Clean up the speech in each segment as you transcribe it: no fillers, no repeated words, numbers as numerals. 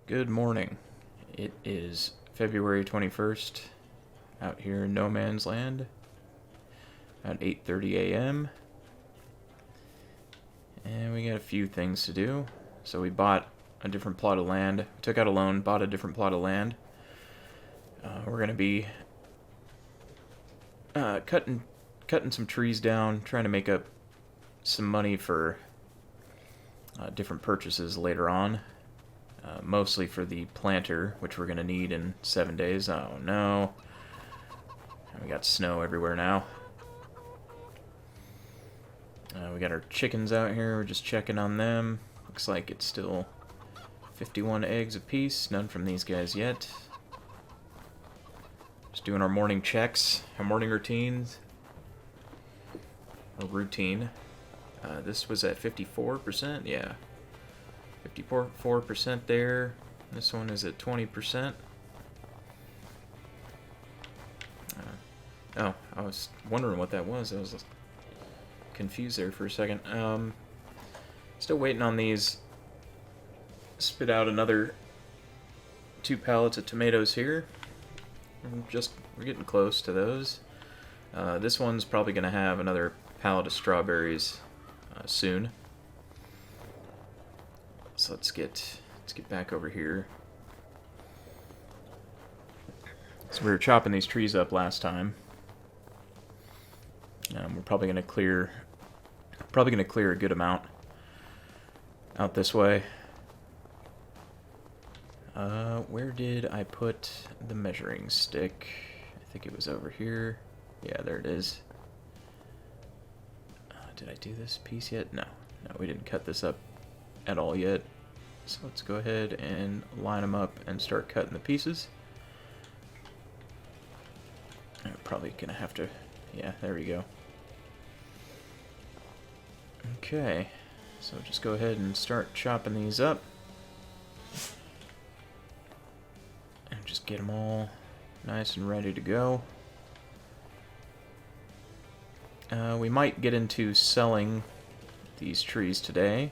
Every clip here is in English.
Good morning. It is February 21st out here in No Man's Land at 8:30 a.m. And we got a few things to do. So we bought a different plot of land, took out a loan, bought a different plot of land. We're going to be cutting some trees down, trying to make up some money for different purchases later on. Mostly for the planter, which we're going to need in 7 days. Oh no. We got snow everywhere now. We got our chickens out here. We're just checking on them. Looks like it's still 51 eggs apiece. None from these guys yet. Just doing our morning checks, our morning routines. Our routine. This was at 54%. Yeah. 54% there. This one is at 20%. Oh, I was wondering what that was. I was confused there for a second. Still waiting on these. Spit out another 2 pallets of tomatoes here. We're getting close to those. This one's probably going to have another pallet of strawberries soon. So let's get back over here. So we were chopping these trees up last time. We're probably gonna clear a good amount out this way. Where did I put the measuring stick? I think it was over here. Yeah, there it is. Did I do this piece yet? No, we didn't cut this up at all yet. So let's go ahead and line them up and start cutting the pieces. I'm probably gonna have to, yeah, there we go. Okay, so just go ahead and start chopping these up. And just get them all nice and ready to go. We might get into selling these trees today.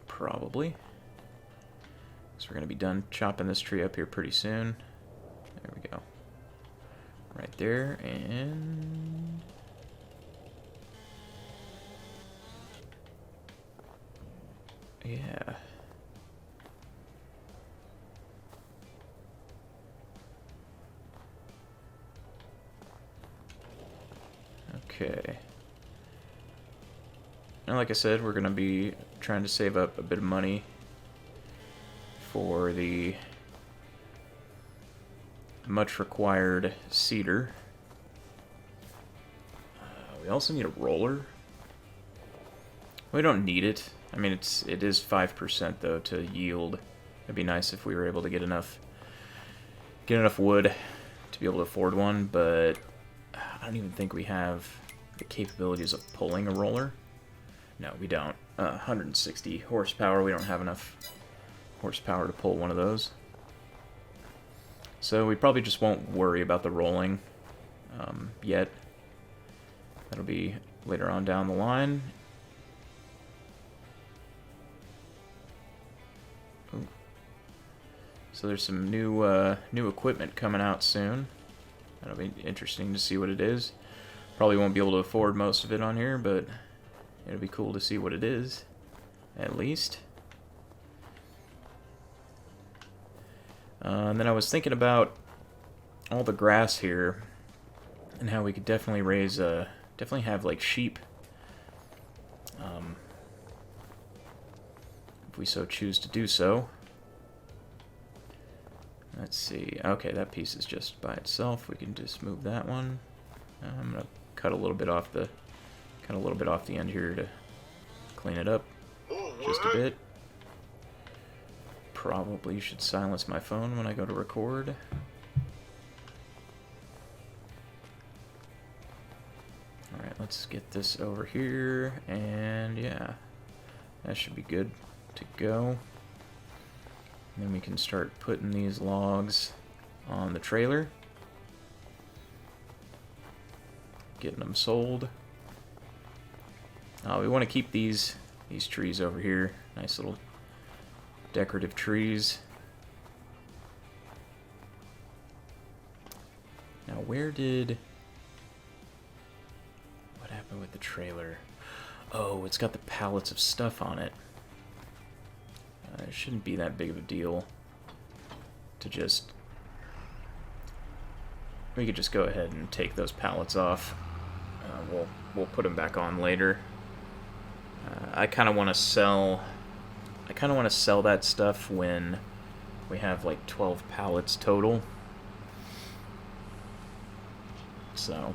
Probably. So we're going to be done chopping this tree up here pretty soon. There we go. Right there, and... yeah. Okay. And like I said, we're going to be trying to save up a bit of money for the much required cedar. We also need a roller. We don't need it. I mean, it is 5% though to yield. It'd be nice if we were able to get enough wood to be able to afford one, but I don't even think we have the capabilities of pulling a roller. No, we don't. 160 horsepower. We don't have enough horsepower to pull one of those. So we probably just won't worry about the rolling yet. That'll be later on down the line. Ooh. So there's some new equipment coming out soon. That'll be interesting to see what it is. Probably won't be able to afford most of it on here, but it'll be cool to see what it is, at least. And then I was thinking about all the grass here and how we could definitely definitely have like sheep, if we so choose to do so. Let's see. Okay, that piece is just by itself. We can just move that one. I'm gonna cut a little bit off the end here to clean it up just a bit. Probably should silence my phone when I go to record. Alright, let's get this over here, and yeah, that should be good to go. And then we can start putting these logs on the trailer, getting them sold. We want to keep these trees over here. Nice little decorative trees. Now, where did... What happened with the trailer? Oh, it's got the pallets of stuff on it. It shouldn't be that big of a deal to just... We could just go ahead and take those pallets off. We'll put them back on later. I kind of want to sell... I kind of want to sell that stuff when we have like 12 pallets total. So...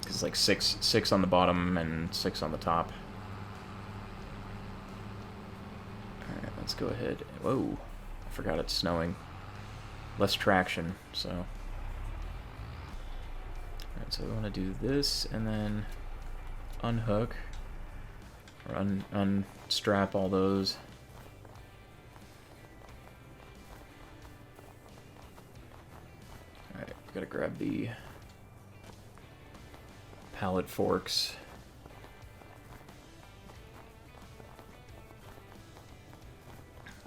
It's like six on the bottom and 6 on the top. Alright, let's go ahead. Whoa, I forgot it's snowing. Less traction, so... Alright, so we want to do this, and then unhook, or unstrap all those. Alright, we gotta grab the pallet forks.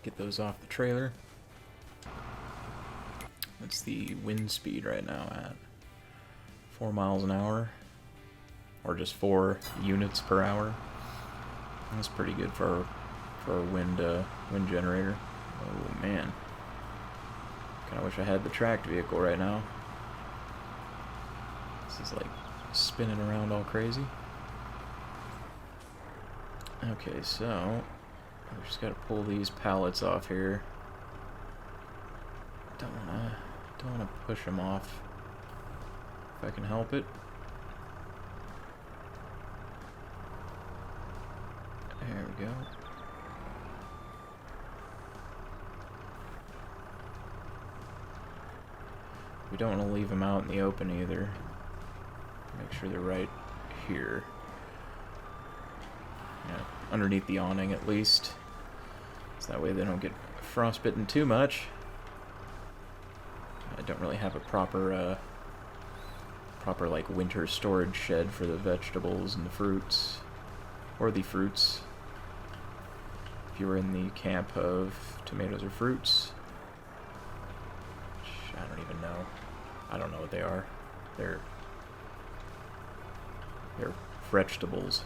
Get those off the trailer. What's the wind speed right now at? 4 miles an hour? Or just 4 units per hour? That's pretty good for a wind generator. Oh man. Kinda wish I had the tracked vehicle right now. This is like spinning around all crazy. Okay, so we just gotta pull these pallets off here. Don't wanna push them off if I can help it. There we go. We don't want to leave them out in the open either. Make sure they're right here. Yeah, underneath the awning at least. So that way they don't get frostbitten too much. I don't really have a proper like winter storage shed for the vegetables and the fruits. Or the fruits. If you were in the camp of tomatoes or fruits. Which I don't even know. I don't know what they are. They're vegetables.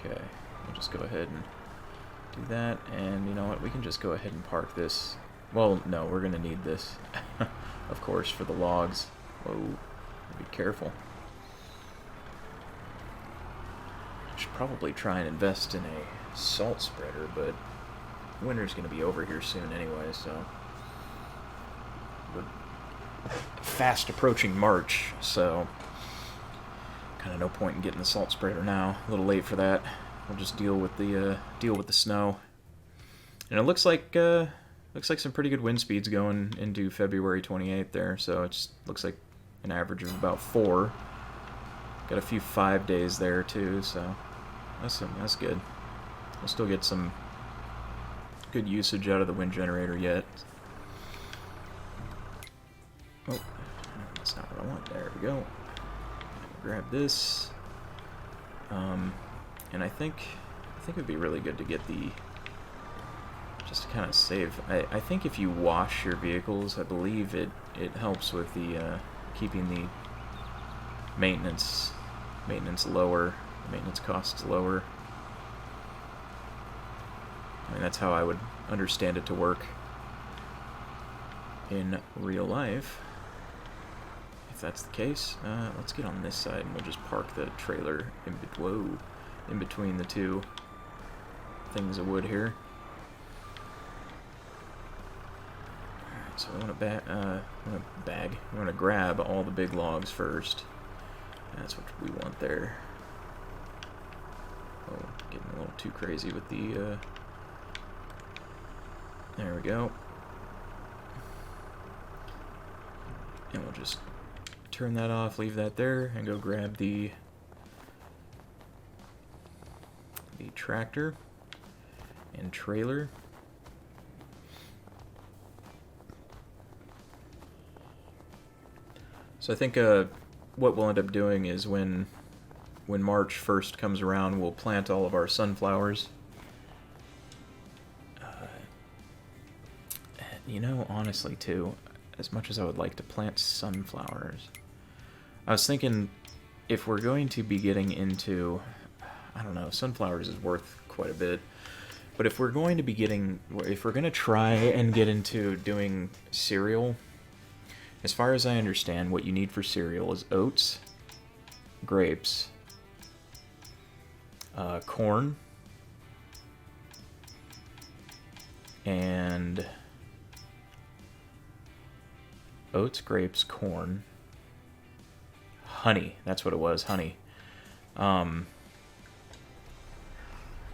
Okay, we'll just go ahead and do that, and you know what, we can just go ahead and park this. Well, no, we're gonna need this, of course, for the logs. Whoa, be careful. I should probably try and invest in a salt spreader, but winter's gonna be over here soon anyway, so we're fast approaching March, so kind of no point in getting the salt spreader now. A little late for that. We'll just deal with the snow. And it looks like some pretty good wind speeds going into February 28th there. So it looks like an average of about 4. Got a few 5 days there too, so that's good. We'll still get some good usage out of the wind generator yet. Oh, that's not what I want. There we go. Grab this. And I think it'd be really good to get just to kind of save. I think if you wash your vehicles, I believe it helps with the keeping the maintenance lower, maintenance costs lower. I mean, that's how I would understand it to work in real life. If that's the case, let's get on this side and we'll just park the trailer in between the two things of wood here. Alright, so we want to grab all the big logs first. That's what we want there. Oh, getting a little too crazy with the there we go. And we'll just turn that off, leave that there, and go grab the tractor and trailer. So I think what we'll end up doing is when March 1st comes around, we'll plant all of our sunflowers. You know, honestly, too, as much as I would like to plant sunflowers, I was thinking if we're going to be getting into, I don't know, sunflowers is worth quite a bit, but if we're going to try and get into doing cereal, as far as I understand, what you need for cereal is oats, grapes, corn, and oats, grapes, corn, honey. That's what it was, honey.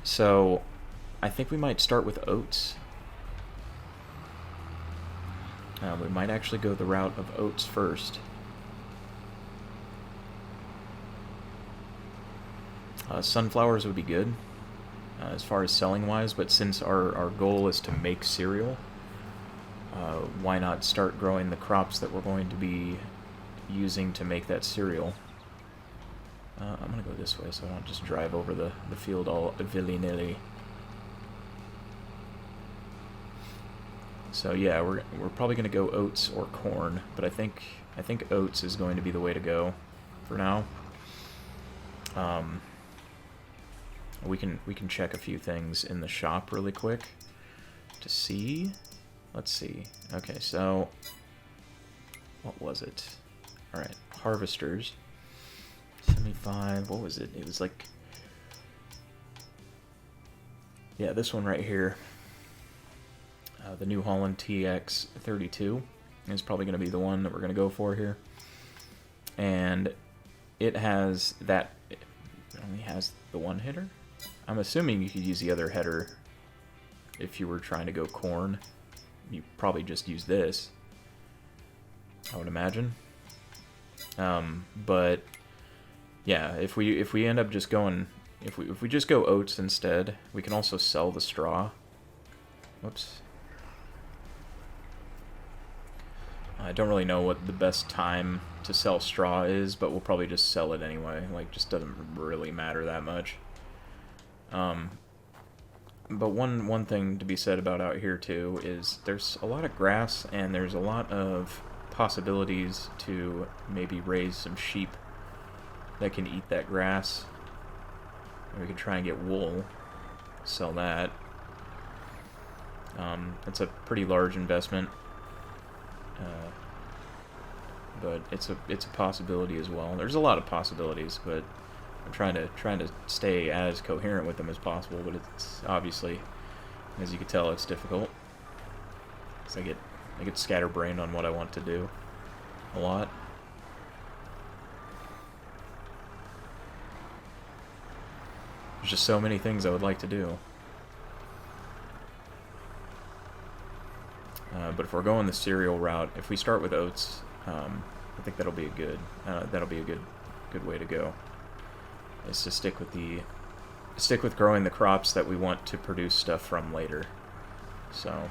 So I think we might start with oats. We might actually go the route of oats first. Sunflowers would be good as far as selling wise, but since our goal is to make cereal, why not start growing the crops that we're going to be using to make that cereal? I'm going to go this way so I don't just drive over the field all willy-nilly. So yeah, we're probably going to go oats or corn, but I think oats is going to be the way to go for now. We can check a few things in the shop really quick to see. Let's see. Okay, so what was it? All right, harvesters. 75. What was it? It was like, yeah, this one right here. The New Holland TX32 is probably going to be the one that we're going to go for here. And it has that. It only has the one header. I'm assuming you could use the other header if you were trying to go corn. You probably just use this, I would imagine. But yeah, if we end up just going, if we just go oats instead, we can also sell the straw. Whoops. I don't really know what the best time to sell straw is, but we'll probably just sell it anyway. Like, just doesn't really matter that much. But one thing to be said about out here too is there's a lot of grass and there's a lot of possibilities to maybe raise some sheep that can eat that grass. We could try and get wool, sell that. It's a pretty large investment, but it's a possibility as well. There's a lot of possibilities, but I'm trying to stay as coherent with them as possible, but it's obviously, as you can tell, it's difficult. Because I get scatterbrained on what I want to do a lot. There's just so many things I would like to do. But if we're going the cereal route, if we start with oats, I think that'll be a good way to go. Is to stick with growing the crops that we want to produce stuff from later. So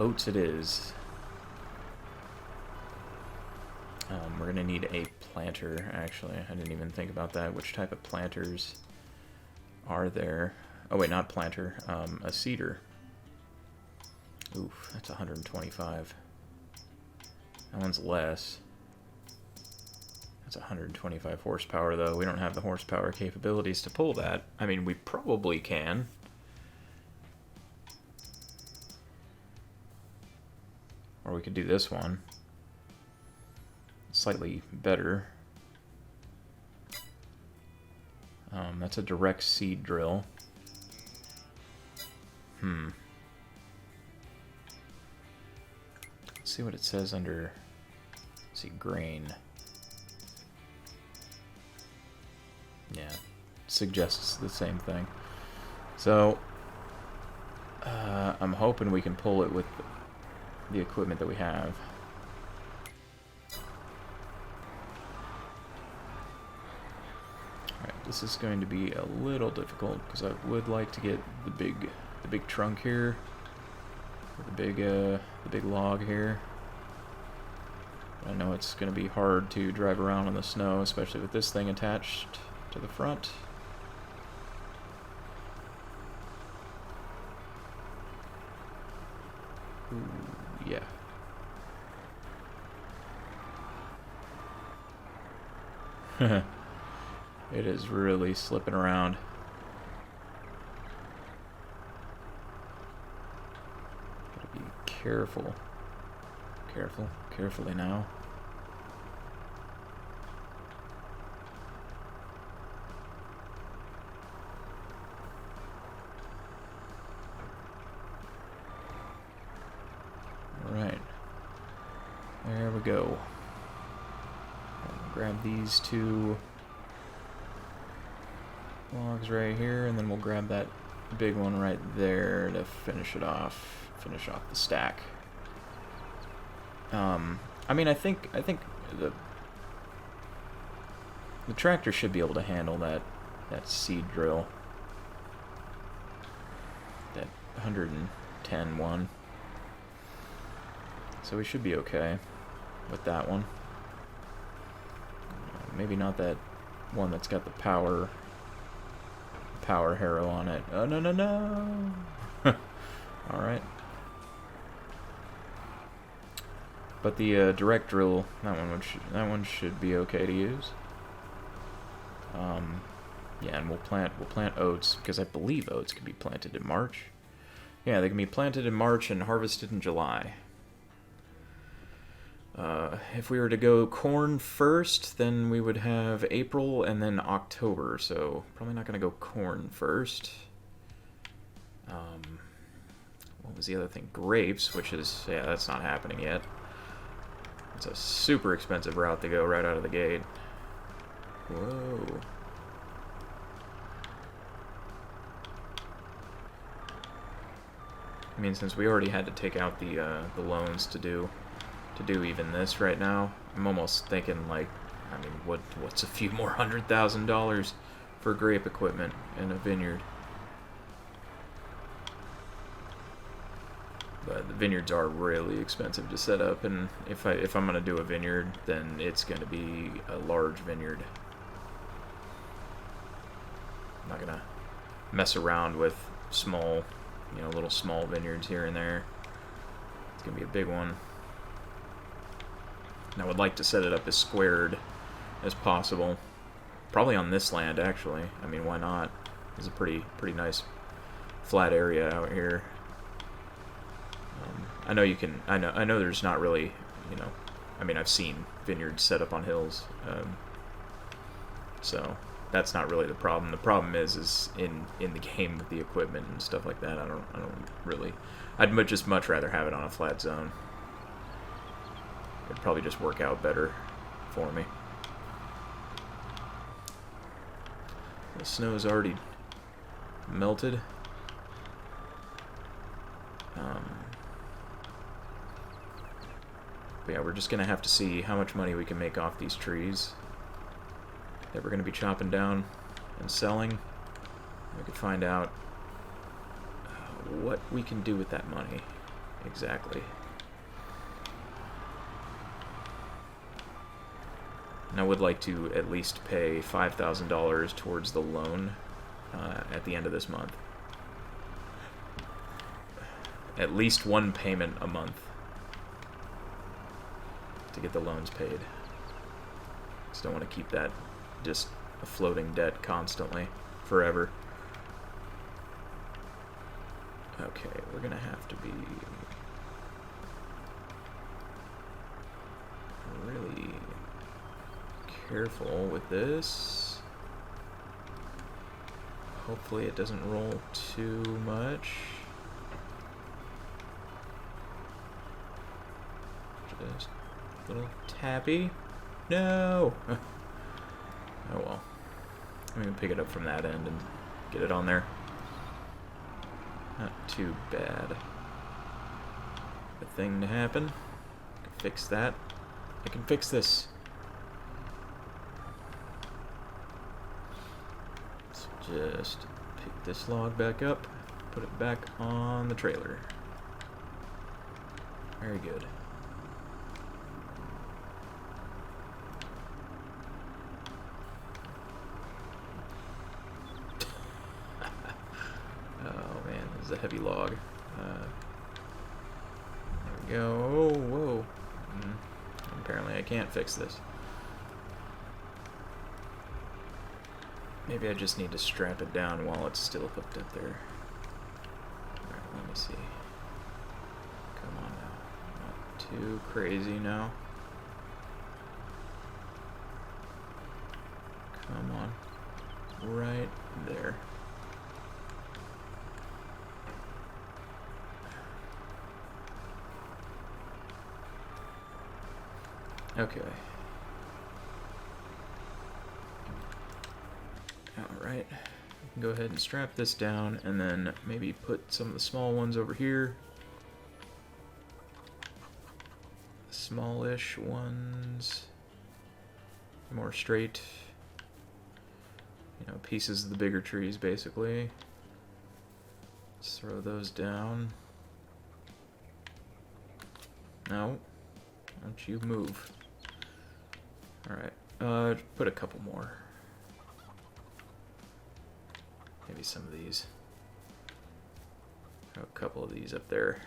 oats it is. We're gonna need a planter, actually. I didn't even think about that. Which type of planters are there? Oh wait, not planter, a seeder. Oof, that's 125. That one's less. That's 125 horsepower, though. We don't have the horsepower capabilities to pull that. I mean, we probably can. Or we could do this one. Slightly better. That's a direct seed drill. Let's see what it says under, let's see, grain. Yeah, suggests the same thing. So, I'm hoping we can pull it with the equipment that we have. Alright, this is going to be a little difficult because I would like to get the big trunk here, or the big log here. I know it's going to be hard to drive around in the snow, especially with this thing attached to the front. Ooh, yeah. It is really slipping around. Gotta be careful. Carefully now. Alright. There we go. I'll grab these two logs right here, and then we'll grab that big one right there to finish it off. Finish off the stack. I mean, I think the tractor should be able to handle that seed drill. That 110 one. So we should be okay with that one. Maybe not that one that's got the power harrow on it. Oh, no. Alright. But the direct drill, that one should be okay to use. Yeah, and we'll plant oats, because I believe oats can be planted in March. Yeah, they can be planted in March and harvested in July. If we were to go corn first, then we would have April and then October, so probably not going to go corn first. What was the other thing? Grapes, which is, yeah, that's not happening yet. It's a super expensive route to go right out of the gate. Whoa. I mean, since we already had to take out the loans to do even this right now, I'm almost thinking, like, I mean, what's a few more $100,000 for grape equipment in a vineyard? But the vineyards are really expensive to set up, and if I'm gonna do a vineyard, then it's gonna be a large vineyard. I'm not gonna mess around with small, little small vineyards here and there. It's gonna be a big one. And I would like to set it up as squared as possible. Probably on this land, actually. I mean, why not? It's a pretty nice flat area out here. I know you can. I know. There's not really. I mean, I've seen vineyards set up on hills. So that's not really the problem. The problem is in the game with the equipment and stuff like that. I don't really. I'd just much rather have it on a flat zone. It'd probably just work out better for me. The snow's already melted. But yeah, we're just gonna have to see how much money we can make off these trees that we're gonna be chopping down and selling. We can find out what we can do with that money exactly. And I would like to at least pay $5,000 towards the loan at the end of this month. At least one payment a month to get the loans paid. Just don't want to keep that just a floating debt constantly, forever. Okay, we're gonna have to be really careful with this. Hopefully it doesn't roll too much. Just a little tappy. No! Oh well. I'm gonna pick it up from that end and get it on there. Not too bad. A thing to happen. I can fix that. I can fix this. Let's just pick this log back up, put it back on the trailer. Very good. a heavy log. There we go. Oh, whoa. Apparently I can't fix this. Maybe I just need to strap it down while it's still hooked up there. Alright, let me see. Come on now. Not too crazy now. Come on. Right there. Okay. Alright. Go ahead and strap this down and then maybe put some of the small ones over here. Smallish ones. More straight. You know, pieces of the bigger trees, basically. Let's throw those down. No. Don't you move. Alright. Put a couple more. Maybe some of these. Throw a couple of these up there.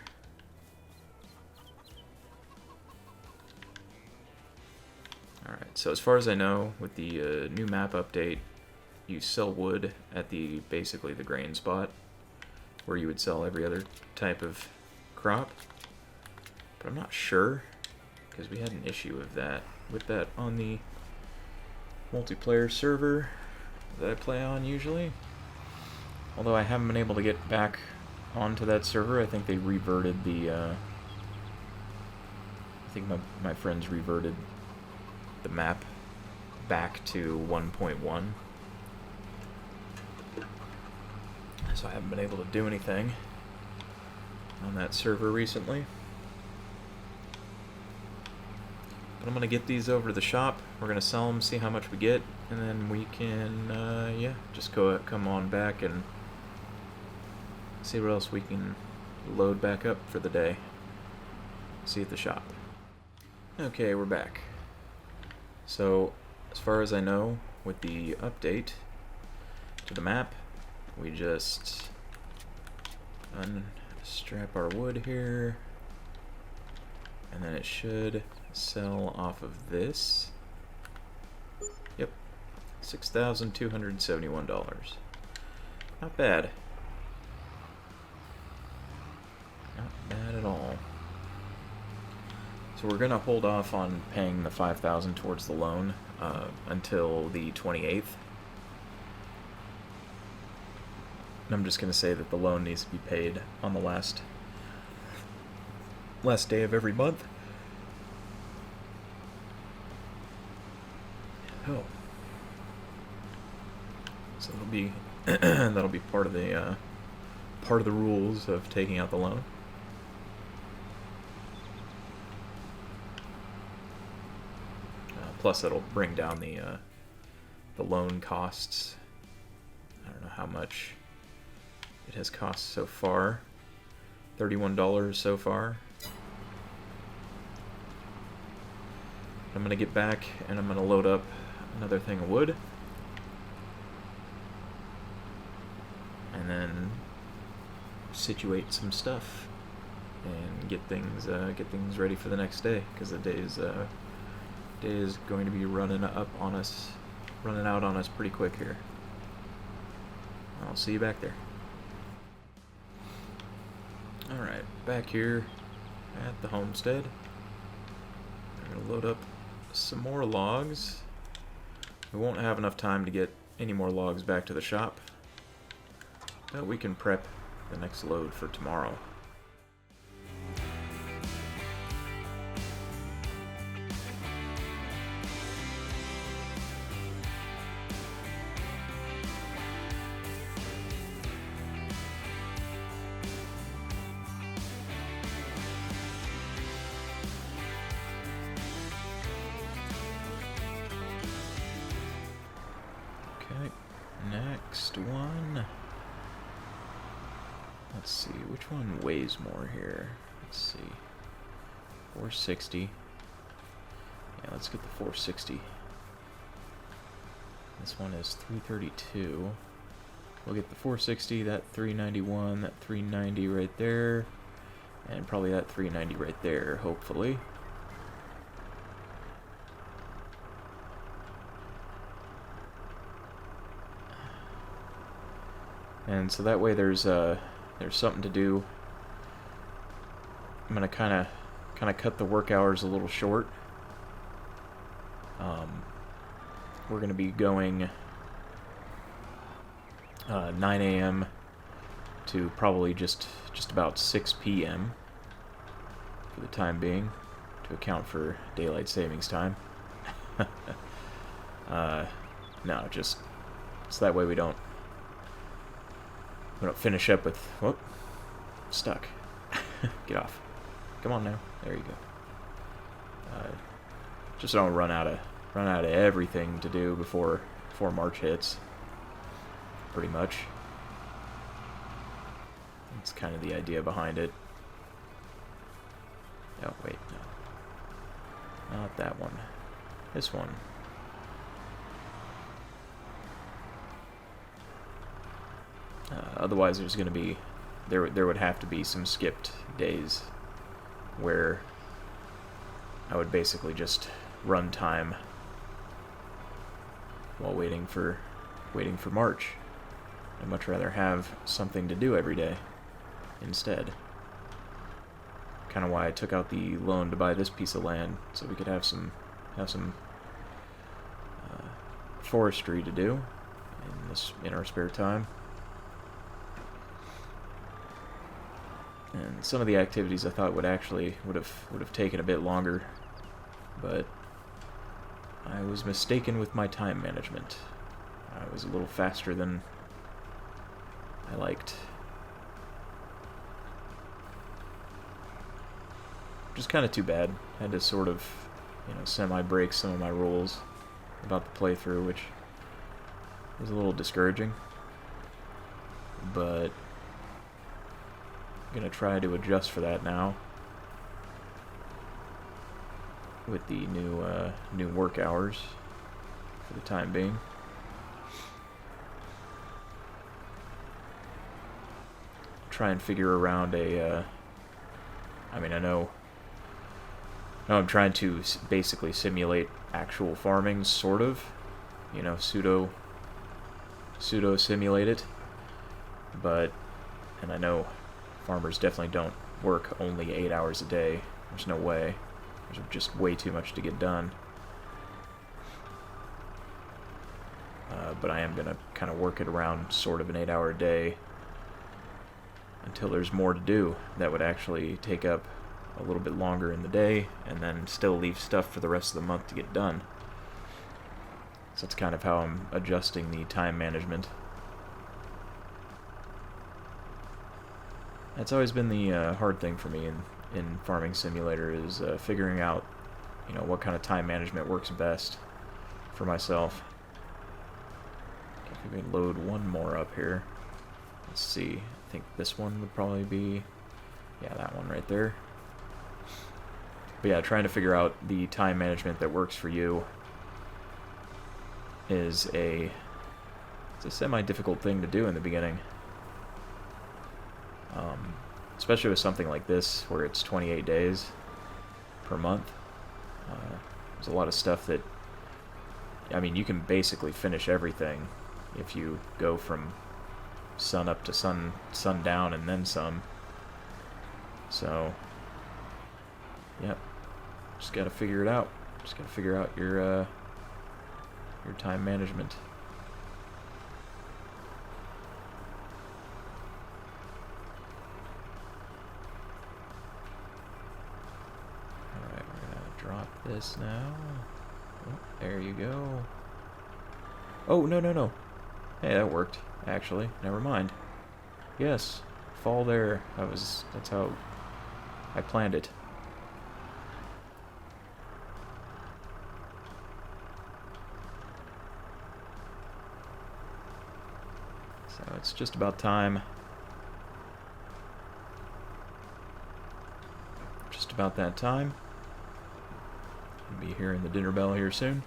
Alright, so as far as I know, with the new map update, you sell wood at basically the grain spot, where you would sell every other type of crop. But I'm not sure, because we had an issue with that on the multiplayer server that I play on usually. Although I haven't been able to get back onto that server. I think they reverted the I think my friends reverted the map back to 1.1. So I haven't been able to do anything on that server recently. But I'm going to get these over to the shop. We're going to sell them, see how much we get, and then we can, yeah, just come on back and see what else we can load back up for the day. See you at the shop. Okay, we're back. So, as far as I know, with the update to the map, we just unstrap our wood here, and then it should sell off of this. Yep, $6,271. Not bad. Not bad at all. So we're gonna hold off on paying the $5,000 towards the loan until the 28th. And I'm just gonna say that the loan needs to be paid on the last day of every month. Oh, so that'll be that'll be part of the rules of taking out the loan. Plus, it'll bring down the loan costs. I don't know how much it has cost so far. $31 so far. I'm gonna get back and I'm gonna load up another thing of wood, and then situate some stuff and get things ready for the next day, because the day is going to be running out on us pretty quick here. I'll see you back there. Alright, back here at the homestead. I'm gonna load up some more logs. We won't have enough time to get any more logs back to the shop, but we can prep the next load for tomorrow. Next one. Let's see, which one weighs more here? Let's see. 460. Yeah, let's get the 460. This one is 332. we'll get the 460, that 391, that 390 right there, and probably that 390 right there, hopefully. And so that way there's something to do. I'm gonna kind of cut the work hours a little short. We're gonna be going 9 a.m. to probably just about 6 p.m. for the time being, to account for daylight savings time. No, just so that way we don't finish up with, whoop, stuck. Get off. Come on now. There you go. Just don't run out of everything to do before March hits. Pretty much. That's kind of the idea behind it. Oh, wait, no. Not that one. This one. Otherwise, there's going to be... There would have to be some skipped days where I would basically just run time while waiting for March. I'd much rather have something to do every day instead. Kind of why I took out the loan to buy this piece of land, so we could have some forestry to do in our spare time. And some of the activities I thought would have taken a bit longer, but I was mistaken with my time management. I was a little faster than I liked. Just kind of too bad. I had to sort of, semi-break some of my rules about the playthrough, which was a little discouraging. But I'm gonna try to adjust for that now with the new work hours for the time being. Try and figure around I know I'm trying to basically simulate actual farming, sort of, pseudo simulate it, and I know farmers definitely don't work only 8 hours a day. There's no way. There's just way too much to get done. But I am going to kind of work it around sort of an 8-hour day until there's more to do that would actually take up a little bit longer in the day and then still leave stuff for the rest of the month to get done. So that's kind of how I'm adjusting the time management. That's always been the hard thing for me in Farming Simulator is figuring out, what kind of time management works best for myself. If we can load one more up here. Let's see. I think this one would probably be, yeah, that one right there. But yeah, trying to figure out the time management that works for you is it's a semi-difficult thing to do in the beginning. Especially with something like this, where it's 28 days per month. There's a lot of stuff that, you can basically finish everything if you go from sun up to sundown and then some. So, yep, just gotta figure it out. Just gotta figure out your time management. Drop this now. Oh, there you go. Oh, no. Hey, that worked, actually. Never mind. Yes, fall there. That's how I planned it. So it's just about time. Just about that time. Be hearing the dinner bell here soon.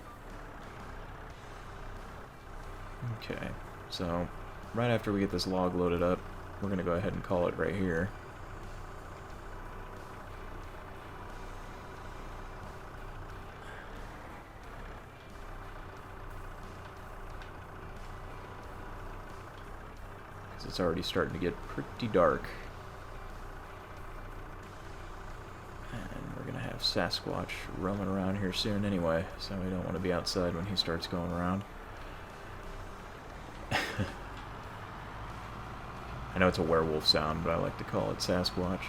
Okay, so right after we get this log loaded up, we're going to go ahead and call it right here. Because it's already starting to get pretty dark. And we're going to have Sasquatch roaming around here soon anyway, so we don't want to be outside when he starts going around. I know it's a werewolf sound, but I like to call it Sasquatch.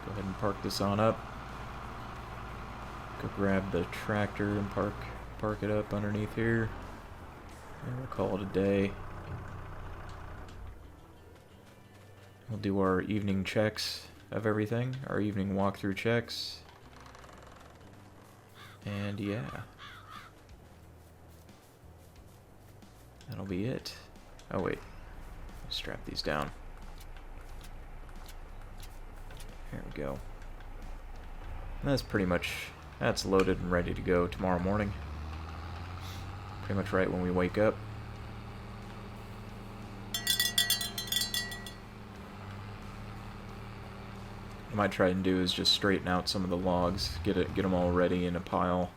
Go ahead and park this on up. Go grab the tractor and park it up underneath here. And we'll call it a day. We'll do our evening checks of everything, our evening walkthrough checks. And yeah. That'll be it. Oh wait, strap these down. There we go. And that's pretty much, that's loaded and ready to go tomorrow morning. Pretty much right when we wake up. What I might try and do is just straighten out some of the logs, get them all ready in a pile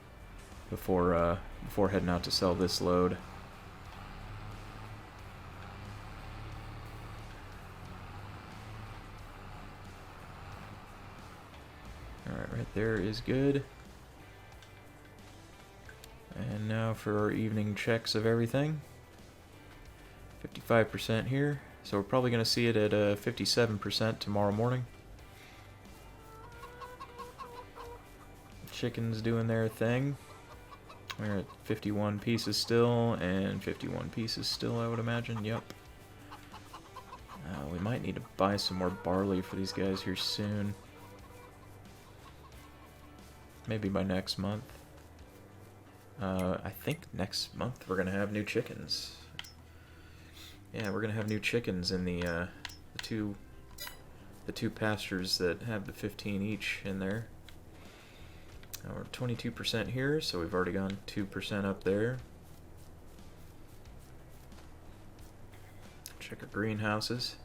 before heading out to sell this load. Alright, right there is good. And now for our evening checks of everything. 55% here, so we're probably going to see it at 57% tomorrow morning. Chickens doing their thing. We're at 51 pieces still, and 51 pieces still, I would imagine. Yep. We might need to buy some more barley for these guys here soon. Maybe by next month. I think next month we're gonna have new chickens. Yeah, we're gonna have new chickens in the two pastures that have the 15 each in there. We're 22% here, so we've already gone 2% up there. Check our greenhouses.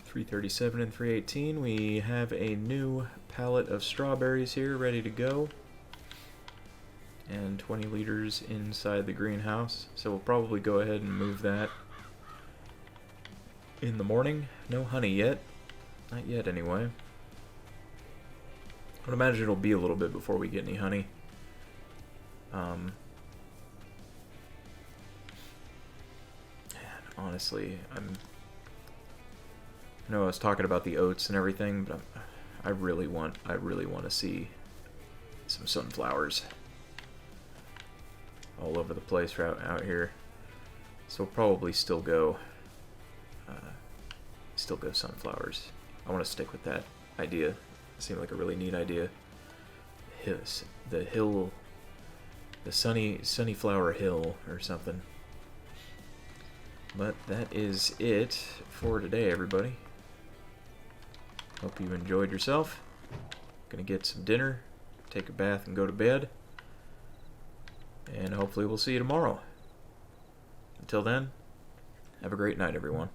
$337 and $318. We have a new pallet of strawberries here ready to go. And 20 liters inside the greenhouse. So we'll probably go ahead and move that in the morning. No honey yet. Not yet, anyway. I would imagine it'll be a little bit before we get any honey. And honestly, I know I was talking about the oats and everything, but I really want to see some sunflowers all over the place out here. So we'll probably still go sunflowers. I want to stick with that idea. It seemed like a really neat idea. The Sunnyflower Hill or something. But that is it for today, everybody. Hope you enjoyed yourself. Gonna get some dinner, take a bath, and go to bed. And hopefully we'll see you tomorrow. Until then, have a great night, everyone.